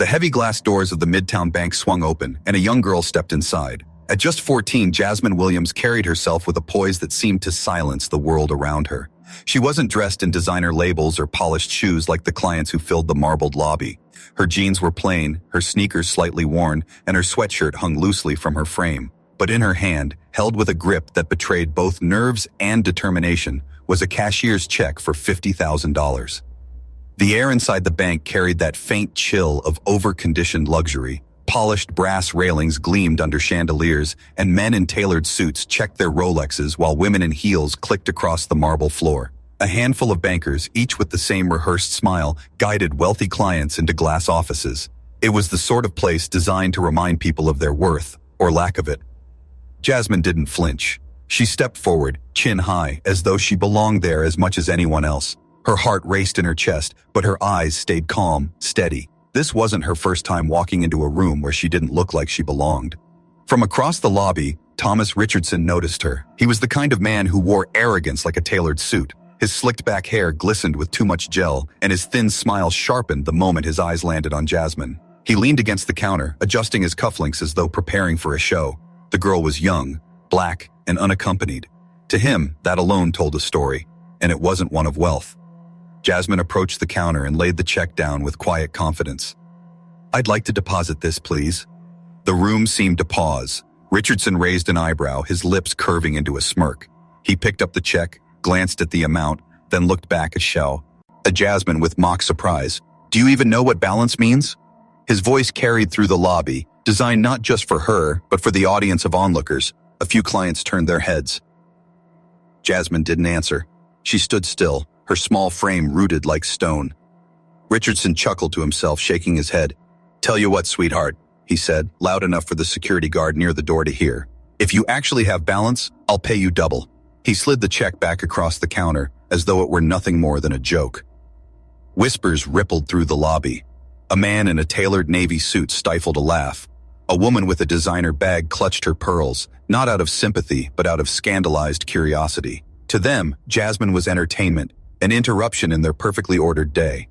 The heavy glass doors of the Midtown Bank swung open, and a young girl stepped inside. At just 14, Jasmine Williams carried herself with a poise that seemed to silence the world around her. She wasn't dressed in designer labels or polished shoes like the clients who filled the marbled lobby. Her jeans were plain, her sneakers slightly worn, and her sweatshirt hung loosely from her frame. But in her hand, held with a grip that betrayed both nerves and determination, was a cashier's check for $50,000. The air inside the bank carried that faint chill of over-conditioned luxury. Polished brass railings gleamed under chandeliers, and men in tailored suits checked their Rolexes while women in heels clicked across the marble floor. A handful of bankers, each with the same rehearsed smile, guided wealthy clients into glass offices. It was the sort of place designed to remind people of their worth, or lack of it. Jasmine didn't flinch. She stepped forward, chin high, as though she belonged there as much as anyone else. Her heart raced in her chest, but her eyes stayed calm, steady. This wasn't her first time walking into a room where she didn't look like she belonged. From across the lobby, Thomas Richardson noticed her. He was the kind of man who wore arrogance like a tailored suit. His slicked back hair glistened with too much gel, and his thin smile sharpened the moment his eyes landed on Jasmine. He leaned against the counter, adjusting his cufflinks as though preparing for a show. The girl was young, black, and unaccompanied. To him, that alone told a story, and it wasn't one of wealth. Jasmine approached the counter and laid the check down with quiet confidence. "I'd like to deposit this, please." The room seemed to pause. Richardson raised an eyebrow, his lips curving into a smirk. He picked up the check, glanced at the amount, then looked back at Jasmine with mock surprise. "Do you even know what balance means?" His voice carried through the lobby, designed not just for her, but for the audience of onlookers. A few clients turned their heads. Jasmine didn't answer. She stood still, her small frame rooted like stone. Richardson chuckled to himself, shaking his head. "Tell you what, sweetheart," he said, loud enough for the security guard near the door to hear. "If you actually have balance, I'll pay you double." He slid the check back across the counter, as though it were nothing more than a joke. Whispers rippled through the lobby. A man in a tailored navy suit stifled a laugh. A woman with a designer bag clutched her pearls, not out of sympathy, but out of scandalized curiosity. To them, Jasmine was entertainment, an interruption in their perfectly ordered day.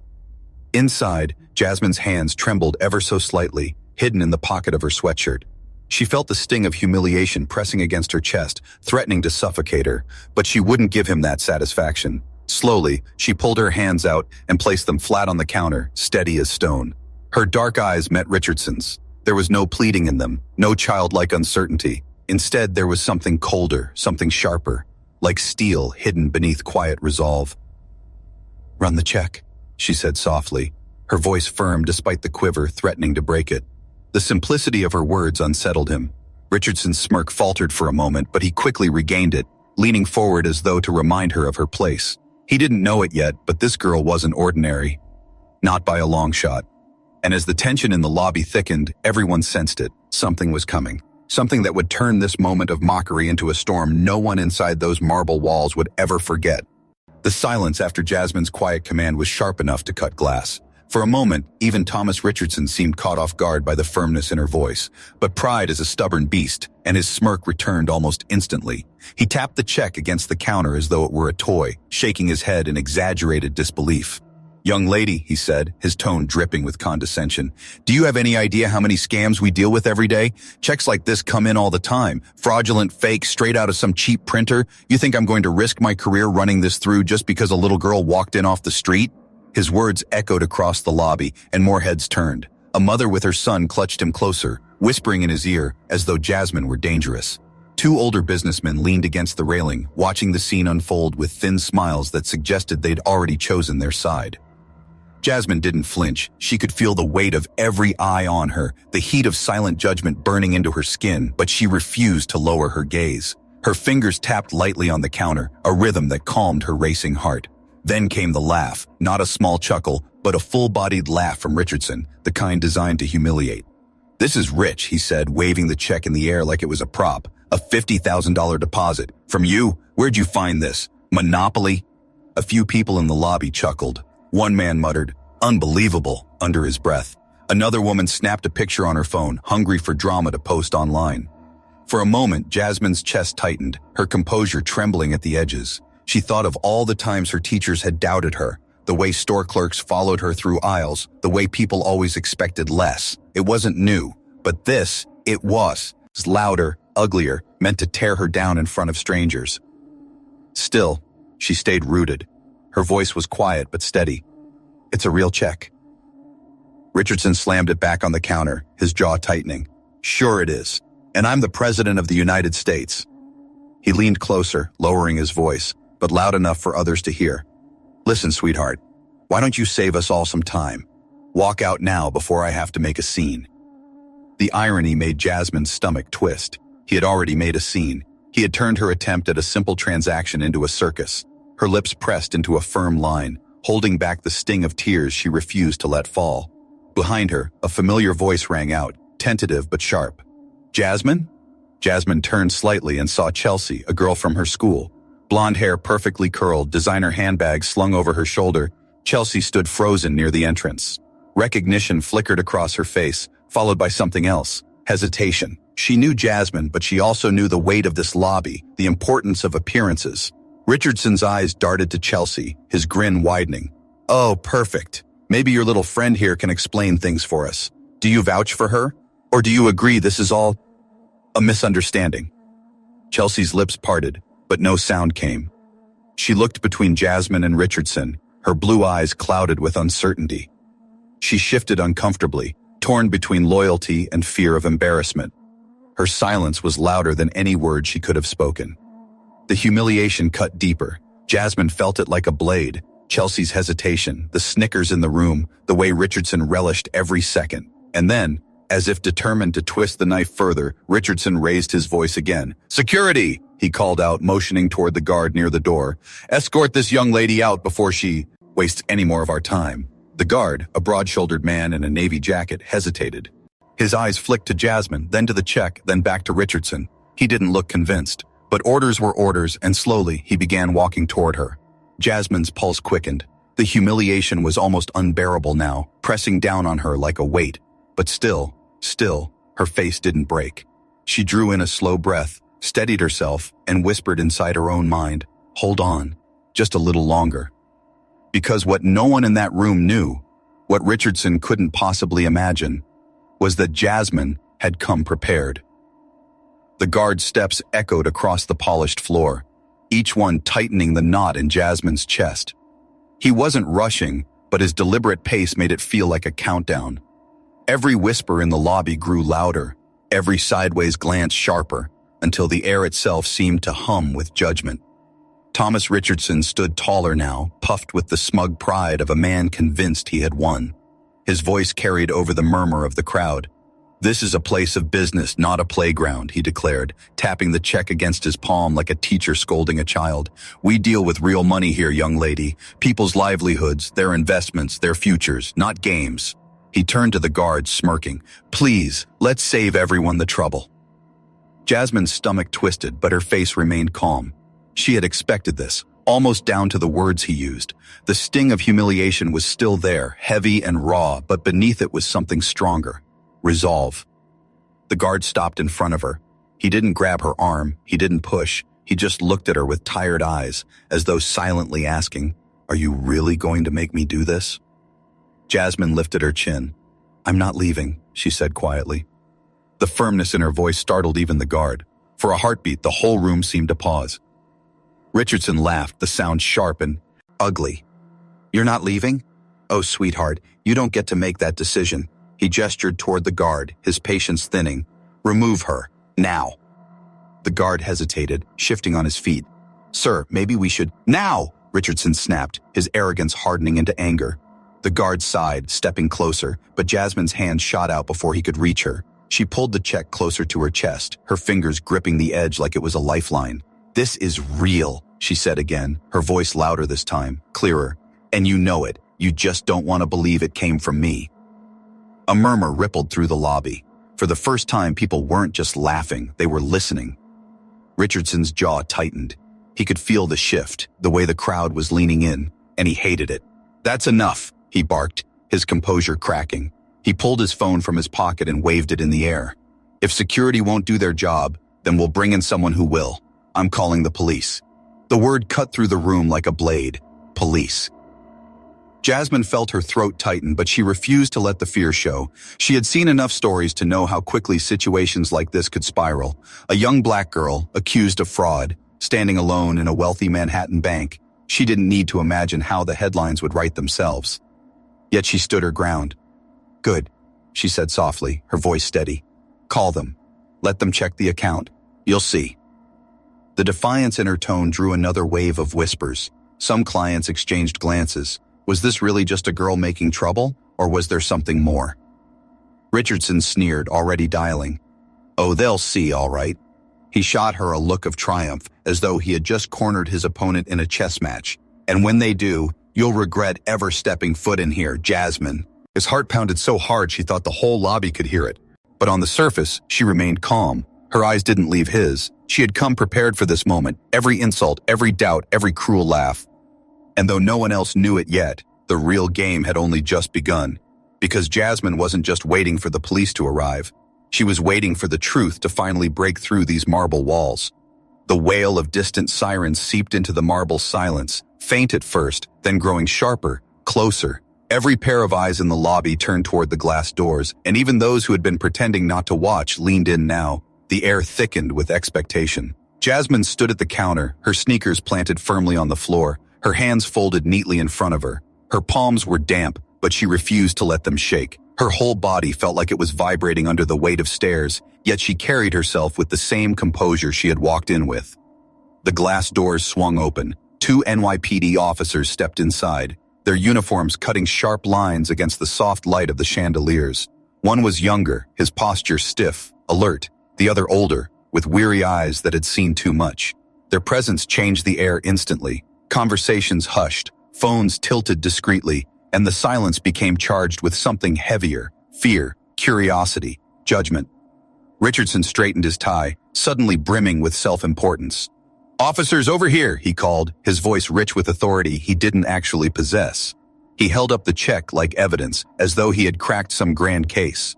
Inside, Jasmine's hands trembled ever so slightly, hidden in the pocket of her sweatshirt. She felt the sting of humiliation pressing against her chest, threatening to suffocate her, but she wouldn't give him that satisfaction. Slowly, she pulled her hands out and placed them flat on the counter, steady as stone. Her dark eyes met Richardson's. There was no pleading in them, no childlike uncertainty. Instead, there was something colder, something sharper, like steel hidden beneath quiet resolve. "Run the check," she said softly, her voice firm despite the quiver threatening to break it. The simplicity of her words unsettled him. Richardson's smirk faltered for a moment, but he quickly regained it, leaning forward as though to remind her of her place. He didn't know it yet, but this girl wasn't ordinary. Not by a long shot. And as the tension in the lobby thickened, everyone sensed it. Something was coming. Something that would turn this moment of mockery into a storm no one inside those marble walls would ever forget. The silence after Jasmine's quiet command was sharp enough to cut glass. For a moment, even Thomas Richardson seemed caught off guard by the firmness in her voice. But pride is a stubborn beast, and his smirk returned almost instantly. He tapped the check against the counter as though it were a toy, shaking his head in exaggerated disbelief. "Young lady," he said, his tone dripping with condescension, "do you have any idea how many scams we deal with every day? Checks like this come in all the time. Fraudulent, fake, straight out of some cheap printer. You think I'm going to risk my career running this through just because a little girl walked in off the street?" His words echoed across the lobby, and more heads turned. A mother with her son clutched him closer, whispering in his ear as though Jasmine were dangerous. Two older businessmen leaned against the railing, watching the scene unfold with thin smiles that suggested they'd already chosen their side. Jasmine didn't flinch. She could feel the weight of every eye on her, the heat of silent judgment burning into her skin, but she refused to lower her gaze. Her fingers tapped lightly on the counter, a rhythm that calmed her racing heart. Then came the laugh, not a small chuckle, but a full-bodied laugh from Richardson, the kind designed to humiliate. "This is rich," he said, waving the check in the air like it was a prop. "A $50,000 deposit. From you? Where'd you find this? Monopoly?" A few people in the lobby chuckled. One man muttered, "Unbelievable," under his breath. Another woman snapped a picture on her phone, hungry for drama to post online. For a moment, Jasmine's chest tightened, her composure trembling at the edges. She thought of all the times her teachers had doubted her, the way store clerks followed her through aisles, the way people always expected less. It wasn't new, but this, it was. It was louder, uglier, meant to tear her down in front of strangers. Still, she stayed rooted. Her voice was quiet but steady. It's a real check. Richardson slammed it back on the counter, his jaw tightening. Sure it is. And I'm the President of the United States. He leaned closer, lowering his voice, but loud enough for others to hear. Listen, sweetheart, why don't you save us all some time? Walk out now before I have to make a scene. The irony made Jasmine's stomach twist. He had already made a scene. He had turned her attempt at a simple transaction into a circus. Her lips pressed into a firm line, holding back the sting of tears she refused to let fall. Behind her, a familiar voice rang out, tentative but sharp. Jasmine? Jasmine turned slightly and saw Chelsea, a girl from her school. Blonde hair perfectly curled, designer handbag slung over her shoulder, Chelsea stood frozen near the entrance. Recognition flickered across her face, followed by something else. Hesitation. She knew Jasmine, but she also knew the weight of this lobby, the importance of appearances. Richardson's eyes darted to Chelsea, his grin widening. Oh, perfect. Maybe your little friend here can explain things for us. Do you vouch for her? Or do you agree this is all a misunderstanding? Chelsea's lips parted, but no sound came. She looked between Jasmine and Richardson, her blue eyes clouded with uncertainty. She shifted uncomfortably, torn between loyalty and fear of embarrassment. Her silence was louder than any word she could have spoken. The humiliation cut deeper. Jasmine felt it like a blade. Chelsea's hesitation, the snickers in the room, the way Richardson relished every second. And then, as if determined to twist the knife further, Richardson raised his voice again. Security! He called out, motioning toward the guard near the door. Escort this young lady out before she wastes any more of our time. The guard, a broad-shouldered man in a navy jacket, hesitated. His eyes flicked to Jasmine, then to the check, then back to Richardson. He didn't look convinced. But orders were orders, and slowly he began walking toward her. Jasmine's pulse quickened. The humiliation was almost unbearable now, pressing down on her like a weight. But still, her face didn't break. She drew in a slow breath, steadied herself, and whispered inside her own mind, "Hold on, just a little longer." Because what no one in that room knew, what Richardson couldn't possibly imagine, was that Jasmine had come prepared. The guard's steps echoed across the polished floor, each one tightening the knot in Jasmine's chest. He wasn't rushing, but his deliberate pace made it feel like a countdown. Every whisper in the lobby grew louder, every sideways glance sharper, until the air itself seemed to hum with judgment. Thomas Richardson stood taller now, puffed with the smug pride of a man convinced he had won. His voice carried over the murmur of the crowd. "This is a place of business, not a playground," he declared, tapping the check against his palm like a teacher scolding a child. "We deal with real money here, young lady. People's livelihoods, their investments, their futures, not games." He turned to the guard, smirking. "Please, let's save everyone the trouble." Jasmine's stomach twisted, but her face remained calm. She had expected this, almost down to the words he used. The sting of humiliation was still there, heavy and raw, but beneath it was something stronger. Resolve. The guard stopped in front of her. He didn't grab her arm, he didn't push, he just looked at her with tired eyes, as though silently asking, "Are you really going to make me do this?" Jasmine lifted her chin. "I'm not leaving," she said quietly. The firmness in her voice startled even the guard. For a heartbeat, the whole room seemed to pause. Richardson laughed, the sound sharp and ugly. "You're not leaving? Oh, sweetheart, you don't get to make that decision." He gestured toward the guard, his patience thinning. "Remove her, now." The guard hesitated, shifting on his feet. "Sir, maybe we should—" "Now!" Richardson snapped, his arrogance hardening into anger. The guard sighed, stepping closer, but Jasmine's hand shot out before he could reach her. She pulled the check closer to her chest, her fingers gripping the edge like it was a lifeline. "This is real," she said again, her voice louder this time, clearer. "And you know it. You just don't want to believe it came from me." A murmur rippled through the lobby. For the first time, people weren't just laughing, they were listening. Richardson's jaw tightened. He could feel the shift, the way the crowd was leaning in, and he hated it. "That's enough," he barked, his composure cracking. He pulled his phone from his pocket and waved it in the air. "If security won't do their job, then we'll bring in someone who will. I'm calling the police." The word cut through the room like a blade. Police. Jasmine felt her throat tighten, but she refused to let the fear show. She had seen enough stories to know how quickly situations like this could spiral. A young black girl, accused of fraud, standing alone in a wealthy Manhattan bank. She didn't need to imagine how the headlines would write themselves. Yet she stood her ground. "Good," she said softly, her voice steady. "Call them. Let them check the account. You'll see." The defiance in her tone drew another wave of whispers. Some clients exchanged glances. Was this really just a girl making trouble, or was there something more? Richardson sneered, already dialing. "Oh, they'll see, all right." He shot her a look of triumph, as though he had just cornered his opponent in a chess match. "And when they do, you'll regret ever stepping foot in here, Jasmine." His heart pounded so hard she thought the whole lobby could hear it. But on the surface, she remained calm. Her eyes didn't leave his. She had come prepared for this moment, every insult, every doubt, every cruel laugh. And though no one else knew it yet, the real game had only just begun. Because Jasmine wasn't just waiting for the police to arrive. She was waiting for the truth to finally break through these marble walls. The wail of distant sirens seeped into the marble silence, faint at first, then growing sharper, closer. Every pair of eyes in the lobby turned toward the glass doors, and even those who had been pretending not to watch leaned in now. The air thickened with expectation. Jasmine stood at the counter, her sneakers planted firmly on the floor, her hands folded neatly in front of her. Her palms were damp, but she refused to let them shake. Her whole body felt like it was vibrating under the weight of stares, yet she carried herself with the same composure she had walked in with. The glass doors swung open. 2 NYPD officers stepped inside, their uniforms cutting sharp lines against the soft light of the chandeliers. One was younger, his posture stiff, alert, the other older, with weary eyes that had seen too much. Their presence changed the air instantly. Conversations hushed, phones tilted discreetly, and the silence became charged with something heavier: fear, curiosity, judgment. Richardson straightened his tie, suddenly brimming with self-importance. "Officers, over here," he called, his voice rich with authority he didn't actually possess. He held up the check like evidence, as though he had cracked some grand case.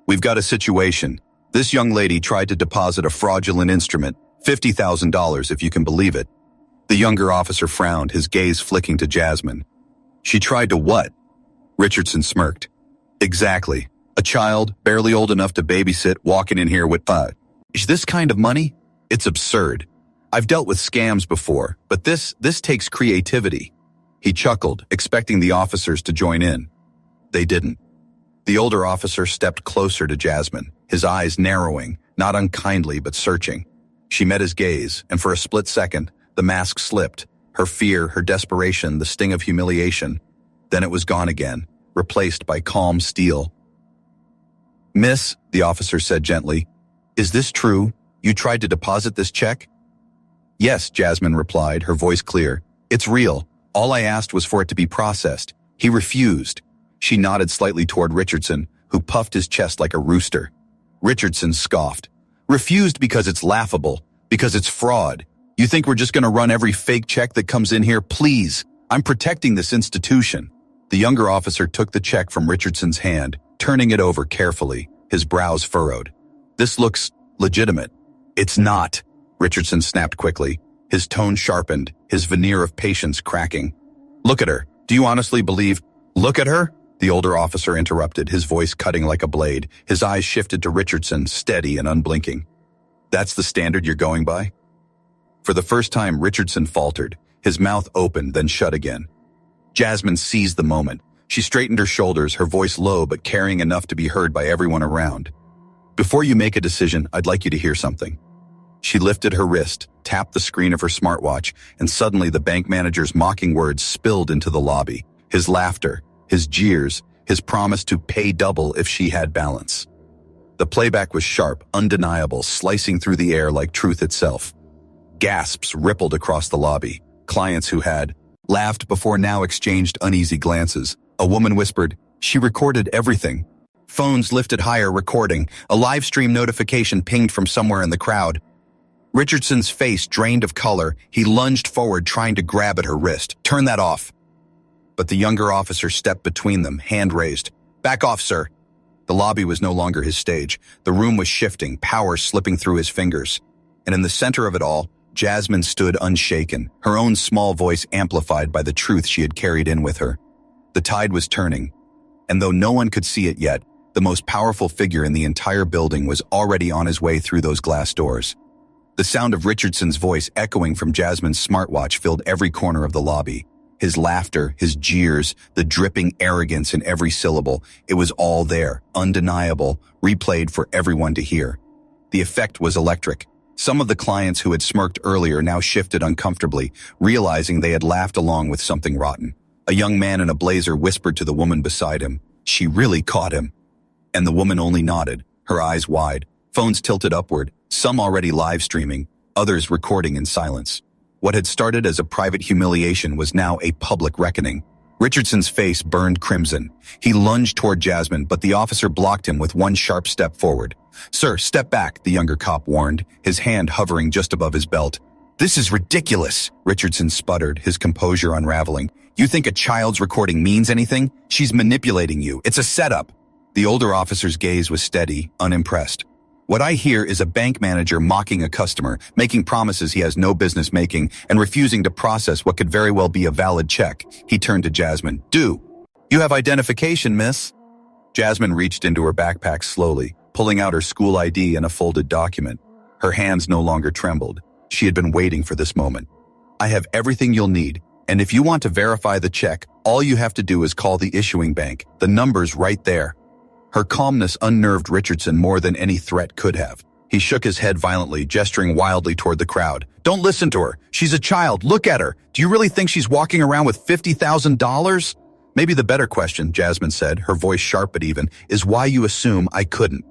"We've got a situation. This young lady tried to deposit a fraudulent instrument, $50,000 if you can believe it." The younger officer frowned, his gaze flicking to Jasmine. "She tried to what?" Richardson smirked. "Exactly. A child, barely old enough to babysit, walking in here with, is this kind of money? It's absurd. I've dealt with scams before, but this takes creativity." He chuckled, expecting the officers to join in. They didn't. The older officer stepped closer to Jasmine, his eyes narrowing, not unkindly but searching. She met his gaze, and for a split second, the mask slipped, her fear, her desperation, the sting of humiliation. Then it was gone again, replaced by calm steel. "Miss," the officer said gently, "is this true? You tried to deposit this check?" "Yes," Jasmine replied, her voice clear. "It's real. All I asked was for it to be processed. He refused." She nodded slightly toward Richardson, who puffed his chest like a rooster. Richardson scoffed. "Refused because it's laughable, because it's fraud. You think we're just going to run every fake check that comes in here? Please, I'm protecting this institution." The younger officer took the check from Richardson's hand, turning it over carefully, his brows furrowed. "This looks legitimate." "It's not," Richardson snapped quickly, his tone sharpened, his veneer of patience cracking. "Look at her. Do you honestly believe—" "Look at her?" The older officer interrupted, his voice cutting like a blade. His eyes shifted to Richardson, steady and unblinking. "That's the standard you're going by?" For the first time, Richardson faltered, his mouth opened, then shut again. Jasmine seized the moment. She straightened her shoulders, her voice low but carrying enough to be heard by everyone around. "Before you make a decision, I'd like you to hear something." She lifted her wrist, tapped the screen of her smartwatch, and suddenly the bank manager's mocking words spilled into the lobby. His laughter, his jeers, his promise to pay double if she had balance. The playback was sharp, undeniable, slicing through the air like truth itself. Gasps rippled across the lobby. Clients who had laughed before now exchanged uneasy glances. A woman whispered, "She recorded everything." Phones lifted higher, recording. A live stream notification pinged from somewhere in the crowd. Richardson's face drained of color. He lunged forward, trying to grab at her wrist. "Turn that off." But the younger officer stepped between them, hand raised. "Back off, sir." The lobby was no longer his stage. The room was shifting, power slipping through his fingers. And in the center of it all, Jasmine stood unshaken, her own small voice amplified by the truth she had carried in with her. The tide was turning, and though no one could see it yet, the most powerful figure in the entire building was already on his way through those glass doors. The sound of Richardson's voice echoing from Jasmine's smartwatch filled every corner of the lobby. His laughter, his jeers, the dripping arrogance in every syllable, it was all there, undeniable, replayed for everyone to hear. The effect was electric. Some of the clients who had smirked earlier now shifted uncomfortably, realizing they had laughed along with something rotten. A young man in a blazer whispered to the woman beside him, "She really caught him." And the woman only nodded, her eyes wide, phones tilted upward, some already live streaming, others recording in silence. What had started as a private humiliation was now a public reckoning. Richardson's face burned crimson. He lunged toward Jasmine, but the officer blocked him with one sharp step forward. "Sir, step back," the younger cop warned, his hand hovering just above his belt. "This is ridiculous," Richardson sputtered, his composure unraveling. "You think a child's recording means anything? She's manipulating you. It's a setup." The older officer's gaze was steady, unimpressed. "What I hear is a bank manager mocking a customer, making promises he has no business making, and refusing to process what could very well be a valid check." He turned to Jasmine. "Do you have identification, miss?" Jasmine reached into her backpack slowly, pulling out her school ID and a folded document. Her hands no longer trembled. She had been waiting for this moment. "I have everything you'll need, and if you want to verify the check, all you have to do is call the issuing bank. The number's right there." Her calmness unnerved Richardson more than any threat could have. He shook his head violently, gesturing wildly toward the crowd. "Don't listen to her. She's a child. Look at her. Do you really think she's walking around with $50,000? "Maybe the better question," Jasmine said, her voice sharp but even, "is why you assume I couldn't."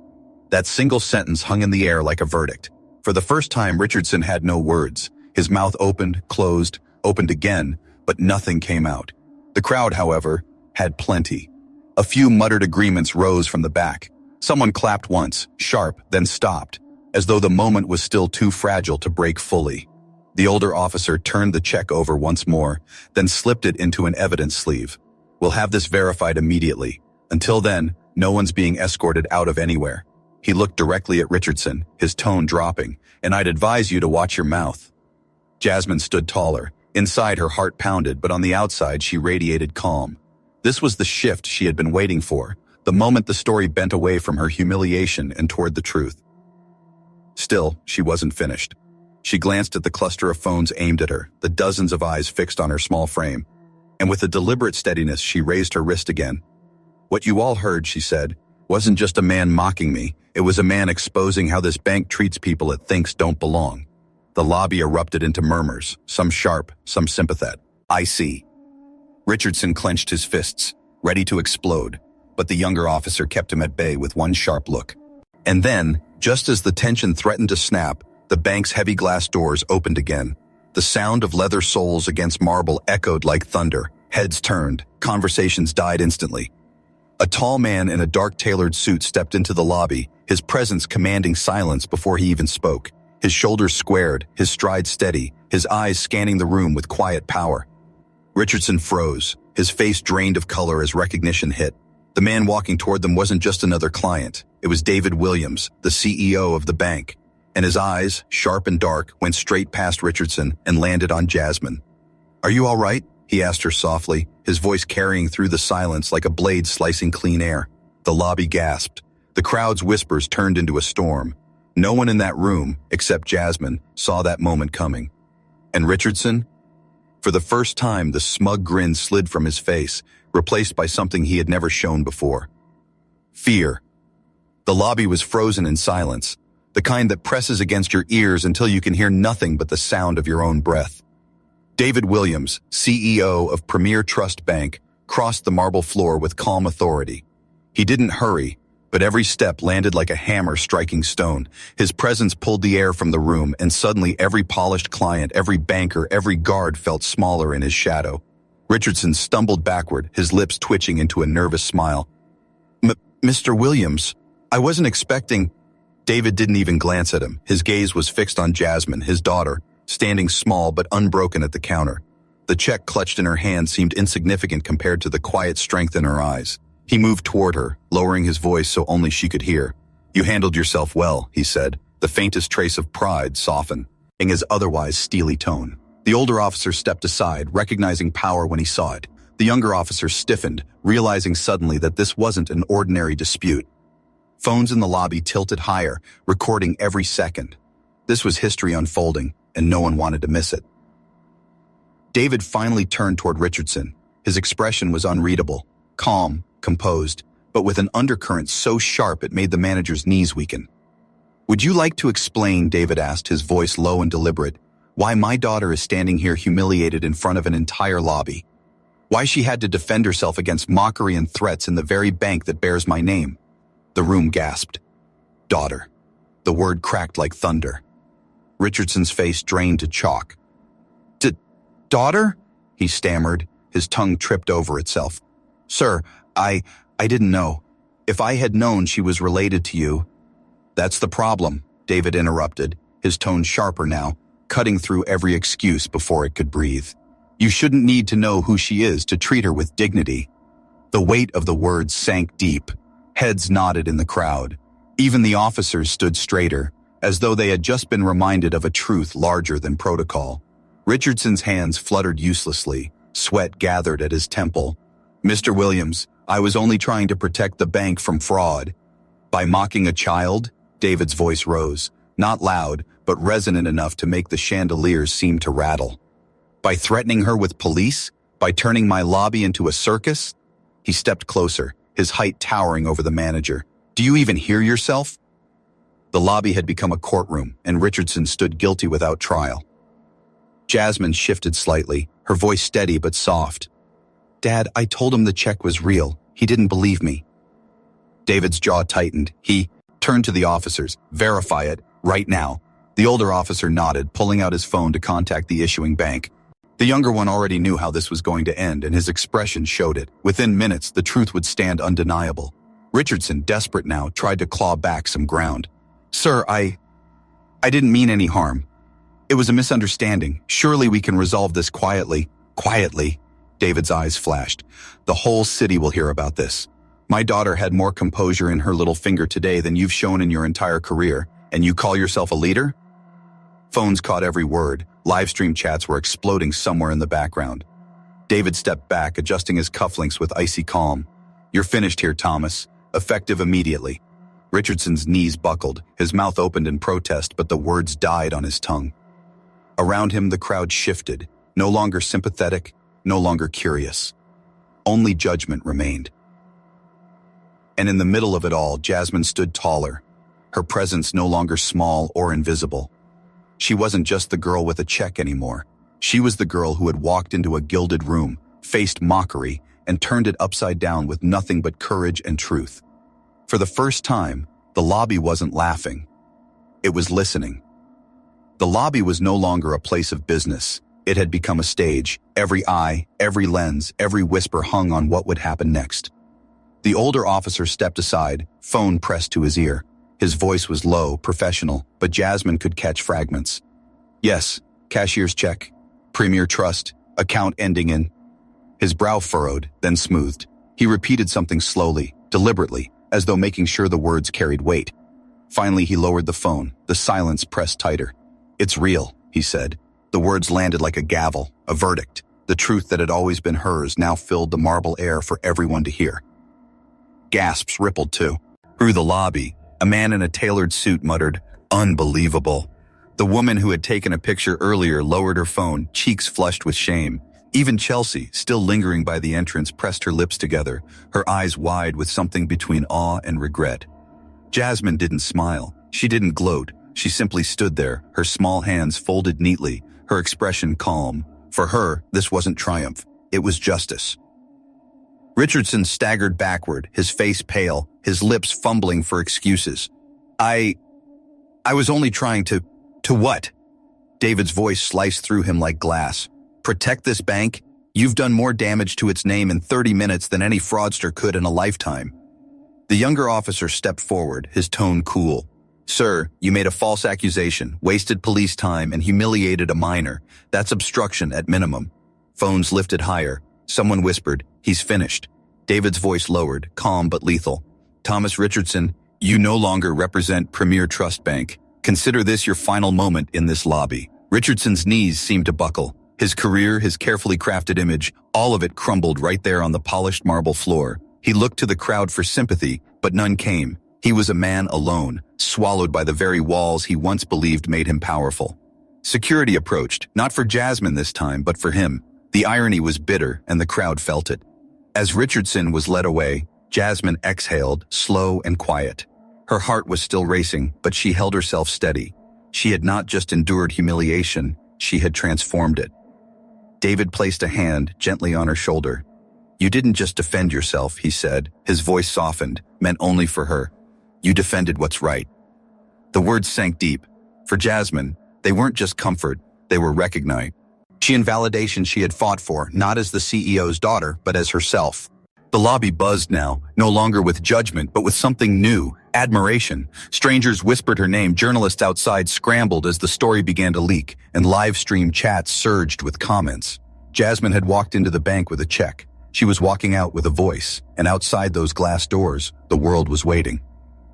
That single sentence hung in the air like a verdict. For the first time, Richardson had no words. His mouth opened, closed, opened again, but nothing came out. The crowd, however, had plenty. A few muttered agreements rose from the back. Someone clapped once, sharp, then stopped, as though the moment was still too fragile to break fully. The older officer turned the check over once more, then slipped it into an evidence sleeve. "We'll have this verified immediately. Until then, no one's being escorted out of anywhere." He looked directly at Richardson, his tone dropping, "And I'd advise you to watch your mouth." Jasmine stood taller. Inside, her heart pounded, but on the outside, she radiated calm. This was the shift she had been waiting for, the moment the story bent away from her humiliation and toward the truth. Still, she wasn't finished. She glanced at the cluster of phones aimed at her, the dozens of eyes fixed on her small frame. And with a deliberate steadiness, she raised her wrist again. "What you all heard," she said, "wasn't just a man mocking me. It was a man exposing how this bank treats people it thinks don't belong." The lobby erupted into murmurs, some sharp, some sympathetic. "I see." Richardson clenched his fists, ready to explode, but the younger officer kept him at bay with one sharp look. And then, just as the tension threatened to snap, the bank's heavy glass doors opened again. The sound of leather soles against marble echoed like thunder. Heads turned, conversations died instantly. A tall man in a dark tailored suit stepped into the lobby, his presence commanding silence before he even spoke. His shoulders squared, his stride steady, his eyes scanning the room with quiet power. Richardson froze, his face drained of color as recognition hit. The man walking toward them wasn't just another client. It was David Williams, the CEO of the bank. And his eyes, sharp and dark, went straight past Richardson and landed on Jasmine. "Are you all right?" he asked her softly, his voice carrying through the silence like a blade slicing clean air. The lobby gasped. The crowd's whispers turned into a storm. No one in that room, except Jasmine, saw that moment coming. And Richardson? For the first time, the smug grin slid from his face, replaced by something he had never shown before. Fear. The lobby was frozen in silence, the kind that presses against your ears until you can hear nothing but the sound of your own breath. David Williams, CEO of Premier Trust Bank, crossed the marble floor with calm authority. He didn't hurry, but every step landed like a hammer striking stone. His presence pulled the air from the room, and suddenly every polished client, every banker, every guard felt smaller in his shadow. Richardson stumbled backward, his lips twitching into a nervous smile. "Mr. Williams, I wasn't expecting—" David didn't even glance at him. His gaze was fixed on Jasmine, his daughter, standing small but unbroken at the counter. The check clutched in her hand seemed insignificant compared to the quiet strength in her eyes. He moved toward her, lowering his voice so only she could hear. "You handled yourself well," he said, the faintest trace of pride softening his otherwise steely tone. The older officer stepped aside, recognizing power when he saw it. The younger officer stiffened, realizing suddenly that this wasn't an ordinary dispute. Phones in the lobby tilted higher, recording every second. This was history unfolding, and no one wanted to miss it. David finally turned toward Richardson. His expression was unreadable, calm, composed, but with an undercurrent so sharp it made the manager's knees weaken. "Would you like to explain," David asked, his voice low and deliberate, "why my daughter is standing here humiliated in front of an entire lobby? Why she had to defend herself against mockery and threats in the very bank that bears my name?" The room gasped. Daughter. The word cracked like thunder. Richardson's face drained to chalk. Daughter? He stammered, his tongue tripped over itself. "Sir, I didn't know. If I had known she was related to you—" "That's the problem," David interrupted, his tone sharper now, cutting through every excuse before it could breathe. "You shouldn't need to know who she is to treat her with dignity." The weight of the words sank deep. Heads nodded in the crowd. Even the officers stood straighter, as though they had just been reminded of a truth larger than protocol. Richardson's hands fluttered uselessly. Sweat gathered at his temple. "Mr. Williams, I was only trying to protect the bank from fraud." "By mocking a child?" David's voice rose, not loud, but resonant enough to make the chandeliers seem to rattle. "By threatening her with police? By turning my lobby into a circus?" He stepped closer, his height towering over the manager. "Do you even hear yourself?" The lobby had become a courtroom, and Richardson stood guilty without trial. Jasmine shifted slightly, her voice steady but soft. "Dad, I told him the check was real. He didn't believe me." David's jaw tightened. He turned to the officers. "Verify it, right now." The older officer nodded, pulling out his phone to contact the issuing bank. The younger one already knew how this was going to end, and his expression showed it. Within minutes, the truth would stand undeniable. Richardson, desperate now, tried to claw back some ground. "Sir, I didn't mean any harm. It was a misunderstanding. Surely we can resolve this quietly." "Quietly?" David's eyes flashed. "The whole city will hear about this. My daughter had more composure in her little finger today than you've shown in your entire career, and you call yourself a leader?" Phones caught every word. Livestream chats were exploding somewhere in the background. David stepped back, adjusting his cufflinks with icy calm. "You're finished here, Thomas. Effective immediately." Richardson's knees buckled, his mouth opened in protest, but the words died on his tongue. Around him, the crowd shifted, no longer sympathetic, no longer curious. Only judgment remained. And in the middle of it all, Jasmine stood taller, her presence no longer small or invisible. She wasn't just the girl with a check anymore. She was the girl who had walked into a gilded room, faced mockery, and turned it upside down with nothing but courage and truth. For the first time, the lobby wasn't laughing. It was listening. The lobby was no longer a place of business. It had become a stage. Every eye, every lens, every whisper hung on what would happen next. The older officer stepped aside, phone pressed to his ear. His voice was low, professional, but Jasmine could catch fragments. "Yes, cashier's check. Premier Trust. Account ending in..." His brow furrowed, then smoothed. He repeated something slowly, deliberately, as though making sure the words carried weight. Finally, he lowered the phone. The silence pressed tighter. "It's real," he said. The words landed like a gavel, a verdict. The truth that had always been hers now filled the marble air for everyone to hear. Gasps rippled too. Through the lobby, a man in a tailored suit muttered, "Unbelievable." The woman who had taken a picture earlier lowered her phone, cheeks flushed with shame. Even Chelsea, still lingering by the entrance, pressed her lips together, her eyes wide with something between awe and regret. Jasmine didn't smile. She didn't gloat. She simply stood there, her small hands folded neatly, her expression calm. For her, this wasn't triumph. It was justice. Richardson staggered backward, his face pale, his lips fumbling for excuses. I was only trying to what?" David's voice sliced through him like glass. "Protect this bank? You've done more damage to its name in 30 minutes than any fraudster could in a lifetime." The younger officer stepped forward, his tone cool. "Sir, you made a false accusation, wasted police time, and humiliated a minor. That's obstruction at minimum." Phones lifted higher. Someone whispered, "He's finished." David's voice lowered, calm but lethal. "Thomas Richardson, you no longer represent Premier Trust Bank. Consider this your final moment in this lobby." Richardson's knees seemed to buckle. His career, his carefully crafted image, all of it crumbled right there on the polished marble floor. He looked to the crowd for sympathy, but none came. He was a man alone, swallowed by the very walls he once believed made him powerful. Security approached, not for Jasmine this time, but for him. The irony was bitter, and the crowd felt it. As Richardson was led away, Jasmine exhaled, slow and quiet. Her heart was still racing, but she held herself steady. She had not just endured humiliation, she had transformed it. David placed a hand gently on her shoulder. "You didn't just defend yourself," he said, his voice softened, meant only for her. "You defended what's right." The words sank deep. For Jasmine, they weren't just comfort, they were recognition. She and validation she had fought for, not as the CEO's daughter, but as herself. The lobby buzzed now, no longer with judgment, but with something new, admiration. Strangers whispered her name, journalists outside scrambled as the story began to leak, and live stream chats surged with comments. Jasmine had walked into the bank with a check. She was walking out with a voice, and outside those glass doors, the world was waiting.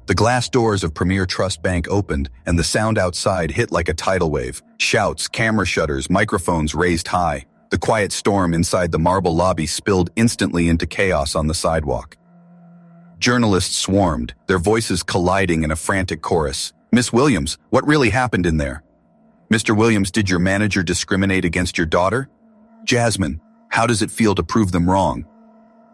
The glass doors of Premier Trust Bank opened, and the sound outside hit like a tidal wave. Shouts, camera shutters, microphones raised high. The quiet storm inside the marble lobby spilled instantly into chaos on the sidewalk. Journalists swarmed, their voices colliding in a frantic chorus. "Miss Williams, what really happened in there? Mr. Williams, did your manager discriminate against your daughter? Jasmine, how does it feel to prove them wrong?"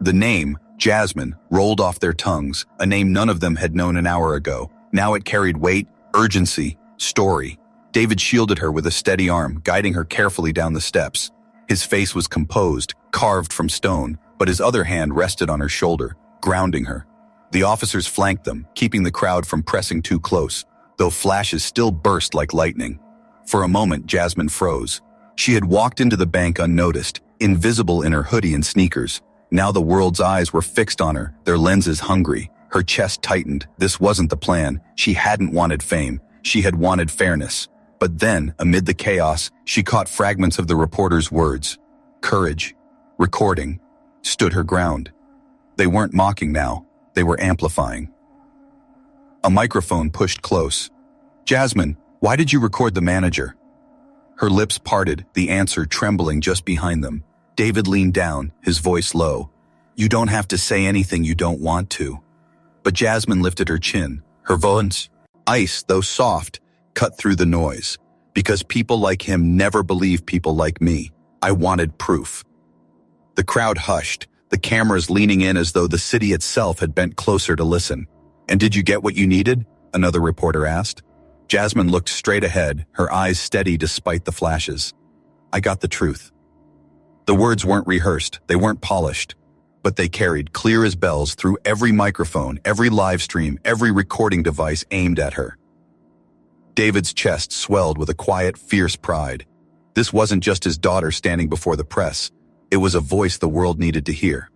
The name, Jasmine, rolled off their tongues, a name none of them had known an hour ago. Now it carried weight, urgency, story. David shielded her with a steady arm, guiding her carefully down the steps. His face was composed, carved from stone, but his other hand rested on her shoulder, grounding her. The officers flanked them, keeping the crowd from pressing too close, though flashes still burst like lightning. For a moment, Jasmine froze. She had walked into the bank unnoticed, invisible in her hoodie and sneakers. Now the world's eyes were fixed on her, their lenses hungry. Her chest tightened. This wasn't the plan. She hadn't wanted fame. She had wanted fairness. But then, amid the chaos, she caught fragments of the reporter's words. Courage, recording, stood her ground. They weren't mocking now. They were amplifying. A microphone pushed close. "Jasmine, why did you record the manager?" Her lips parted, the answer trembling just behind them. David leaned down, his voice low. "You don't have to say anything you don't want to." But Jasmine lifted her chin. Her voice, ice though soft, cut through the noise. "Because people like him never believe people like me. I wanted proof." The crowd hushed, the cameras leaning in as though the city itself had bent closer to listen. "And did you get what you needed?" another reporter asked. Jasmine looked straight ahead, her eyes steady despite the flashes. "I got the truth." The words weren't rehearsed, they weren't polished, but they carried clear as bells through every microphone, every live stream, every recording device aimed at her. David's chest swelled with a quiet, fierce pride. This wasn't just his daughter standing before the press. It was a voice the world needed to hear.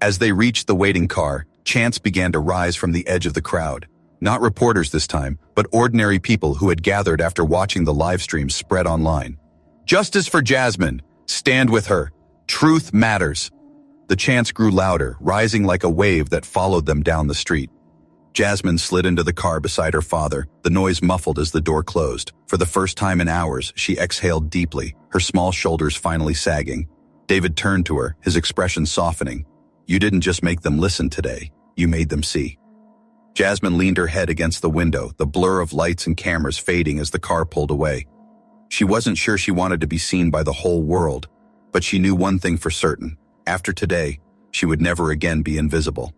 As they reached the waiting car, chants began to rise from the edge of the crowd. Not reporters this time, but ordinary people who had gathered after watching the live stream spread online. "Justice for Jasmine! Stand with her! Truth matters!" The chants grew louder, rising like a wave that followed them down the street. Jasmine slid into the car beside her father, the noise muffled as the door closed. For the first time in hours, she exhaled deeply, her small shoulders finally sagging. David turned to her, his expression softening. "You didn't just make them listen today, you made them see." Jasmine leaned her head against the window, the blur of lights and cameras fading as the car pulled away. She wasn't sure she wanted to be seen by the whole world, but she knew one thing for certain. After today, she would never again be invisible.